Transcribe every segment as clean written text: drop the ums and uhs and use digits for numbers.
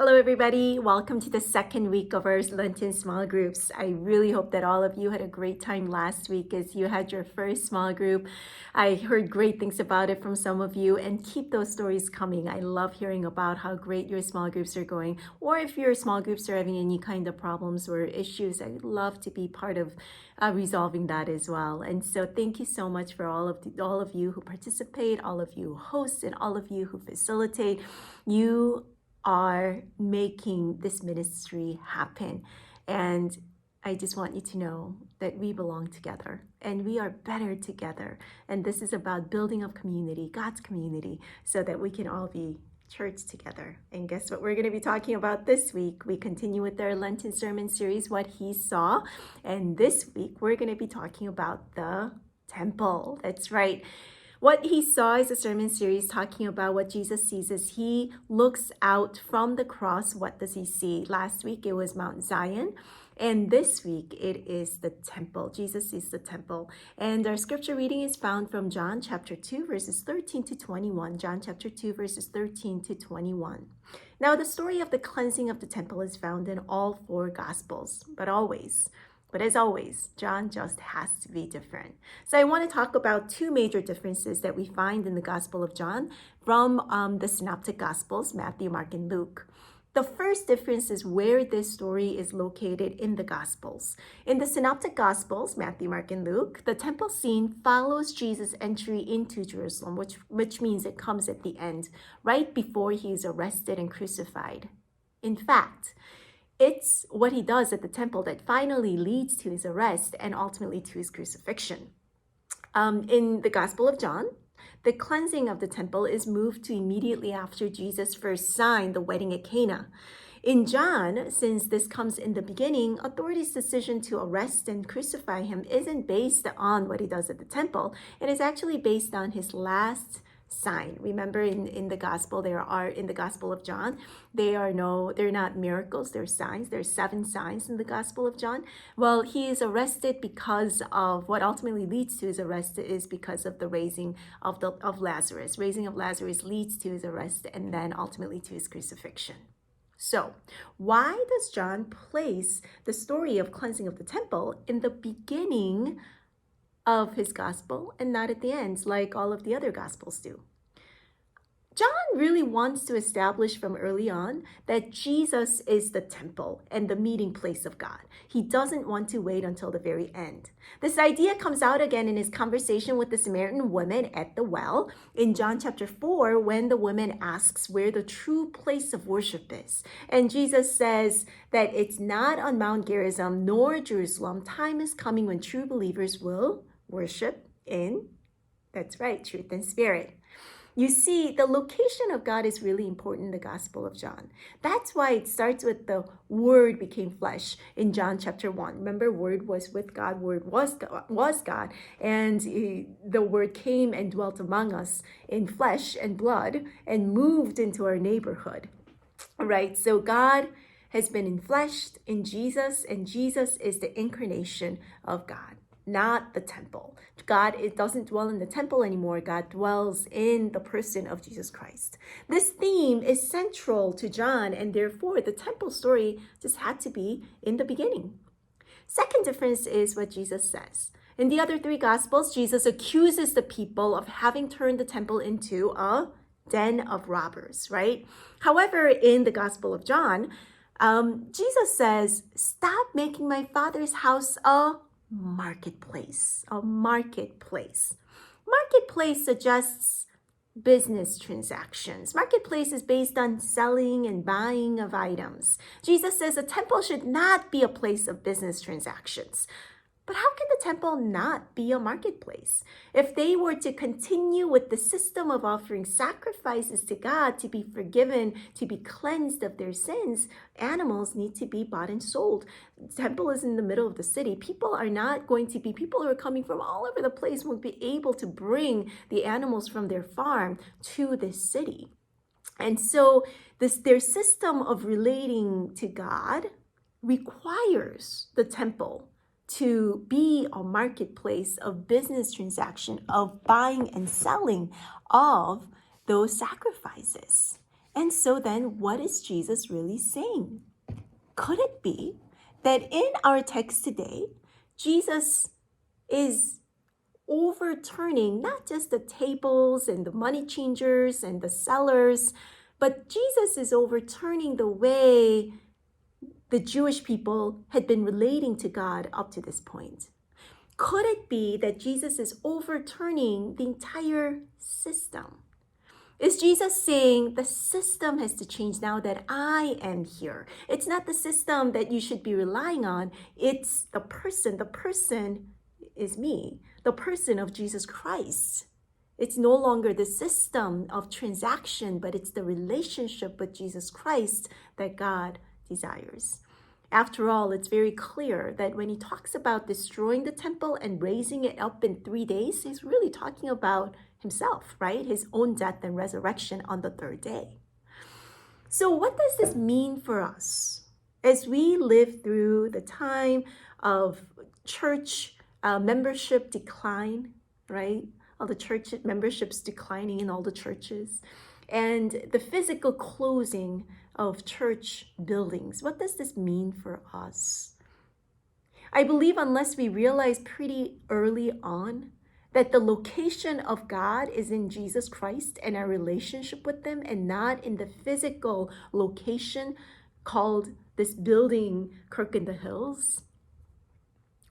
Hello, everybody. Welcome to the second week of our Lenten small groups. I really hope that all of you had a great time last week as you had your first small group. I heard great things about it from some of you, and keep those stories coming. I love hearing about how great your small groups are going, or if your small groups are having any kind of problems or issues, I'd love to be part of resolving that as well. And so thank you so much for all of you who participate, all of you who host, and all of you who facilitate. You are making this ministry happen. And I just want you to know that we belong together and we are better together. And this is about building up community, God's community, so that we can all be church together. And guess what we're going to be talking about this week? We continue with our Lenten sermon series, What He Saw. And this week, we're going to be talking about the temple. That's right. What He Saw is a sermon series talking about what Jesus sees as He looks out from the cross. What does He see? Last week it was Mount Zion, and this week it is the temple. Jesus sees the temple. And our scripture reading is found from John chapter 2, verses 13 to 21. John chapter 2, verses 13 to 21. Now, the story of the cleansing of the temple is found in all four Gospels, but as always, John just has to be different. So I want to talk about two major differences that we find in the Gospel of John from the Synoptic Gospels, Matthew, Mark, and Luke. The first difference is where this story is located in the Gospels. In the Synoptic Gospels, Matthew, Mark, and Luke, the temple scene follows Jesus' entry into Jerusalem, which means it comes at the end, right before he is arrested and crucified. In fact, it's what he does at the temple that finally leads to his arrest and ultimately to his crucifixion. In the Gospel of John, the cleansing of the temple is moved to immediately after Jesus first signed the wedding at Cana. In John, since this comes in the beginning, authorities' decision to arrest and crucify him isn't based on what he does at the temple. It is actually based on his last sign. Remember in the gospel, in the Gospel of John, they're not miracles, they're signs. There's 7 signs in the Gospel of John. Well, he is arrested because of what ultimately leads to his arrest is because of the raising of Lazarus. Raising of Lazarus leads to his arrest and then ultimately to his crucifixion. So, why does John place the story of cleansing of the temple in the beginning of his gospel and not at the end like all of the other gospels do? John really wants to establish from early on that Jesus is the temple and the meeting place of God. He doesn't want to wait until the very end. This idea comes out again in his conversation with the Samaritan woman at the well in John chapter 4, when the woman asks where the true place of worship is. And Jesus says that it's not on Mount Gerizim nor Jerusalem. Time is coming when true believers will worship in, that's right, truth and spirit. You see, the location of God is really important in the Gospel of John. That's why it starts with the Word became flesh in John chapter 1. Remember, Word was with God, Word was God, and the Word came and dwelt among us in flesh and blood and moved into our neighborhood. Right? So God has been enfleshed in Jesus, and Jesus is the incarnation of God, not the temple. God, it doesn't dwell in the temple anymore. God dwells in the person of Jesus Christ. This theme is central to John, and therefore the temple story just had to be in the beginning. Second difference is what Jesus says. In the other 3 Gospels, Jesus accuses the people of having turned the temple into a den of robbers, right? However, in the Gospel of John, Jesus says, "Stop making my Father's house a marketplace." Marketplace suggests business transactions. Marketplace is based on selling and buying of items. Jesus says a temple should not be a place of business transactions. But how can the temple not be a marketplace? If they were to continue with the system of offering sacrifices to God to be forgiven, to be cleansed of their sins, animals need to be bought and sold. The temple is in the middle of the city. People who are coming from all over the place won't be able to bring the animals from their farm to this city. And so their system of relating to God requires the temple to be a marketplace of business transaction, of buying and selling of those sacrifices. And so then, what is Jesus really saying? Could it be that in our text today, Jesus is overturning not just the tables and the money changers and the sellers, but Jesus is overturning the way the Jewish people had been relating to God up to this point? Could it be that Jesus is overturning the entire system? Is Jesus saying the system has to change now that I am here? It's not the system that you should be relying on. It's the person. The person is me, the person of Jesus Christ. It's no longer the system of transaction, but it's the relationship with Jesus Christ that God desires. After all, it's very clear that when he talks about destroying the temple and raising it up in 3 days, he's really talking about himself, right? His own death and resurrection on the third day. So what does this mean for us as we live through the time of church membership decline, right? All the church memberships declining in all the churches, and the physical closing of church buildings. What does this mean for us? I believe unless we realize pretty early on that the location of God is in Jesus Christ and our relationship with Him, and not in the physical location called this building, Kirk in the Hills,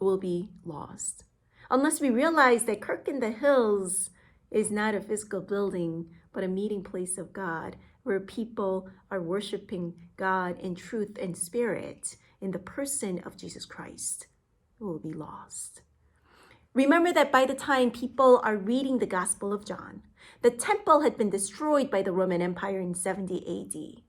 will be lost. Unless we realize that Kirk in the Hills is not a physical building, but a meeting place of God, where people are worshiping God in truth and spirit in the person of Jesus Christ, will be lost. Remember that by the time people are reading the Gospel of John, the temple had been destroyed by the Roman Empire in 70 AD.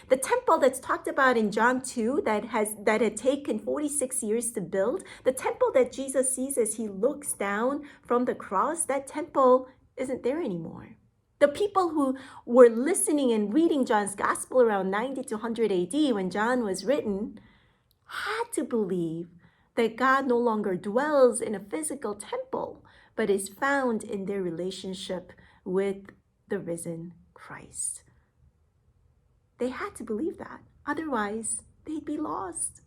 The temple that's talked about in John 2 that had taken 46 years to build, the temple that Jesus sees as he looks down from the cross, that temple isn't there anymore. The people who were listening and reading John's Gospel around 90 to 100 AD when John was written had to believe that God no longer dwells in a physical temple, but is found in their relationship with the risen Christ. They had to believe that. Otherwise, they'd be lost.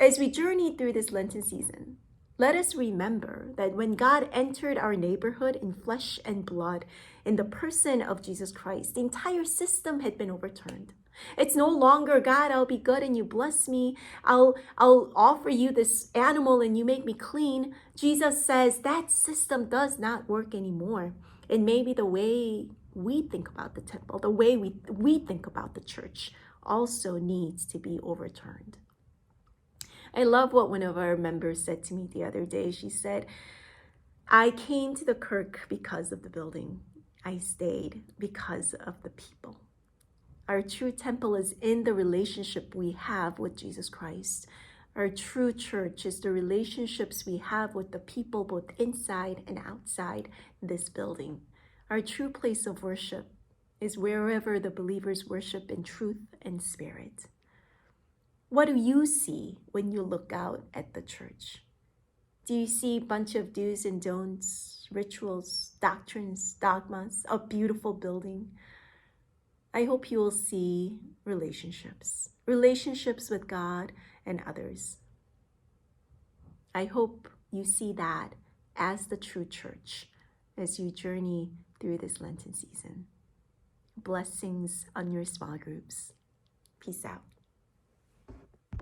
As we journey through this Lenten season, let us remember that when God entered our neighborhood in flesh and blood, in the person of Jesus Christ, the entire system had been overturned. It's no longer, God, I'll be good and you bless me. I'll offer you this animal and you make me clean. Jesus says that system does not work anymore. And maybe the way we think about the temple, the way we think about the church also needs to be overturned. I love what one of our members said to me the other day. She said, I came to the Kirk because of the building. I stayed because of the people. Our true temple is in the relationship we have with Jesus Christ. Our true church is the relationships we have with the people both inside and outside this building. Our true place of worship is wherever the believers worship in truth and spirit. What do you see when you look out at the church? Do you see a bunch of do's and don'ts, rituals, doctrines, dogmas, a beautiful building? I hope you will see relationships with God and others. I hope you see that as the true church as you journey through this Lenten season. Blessings on your small groups. Peace out.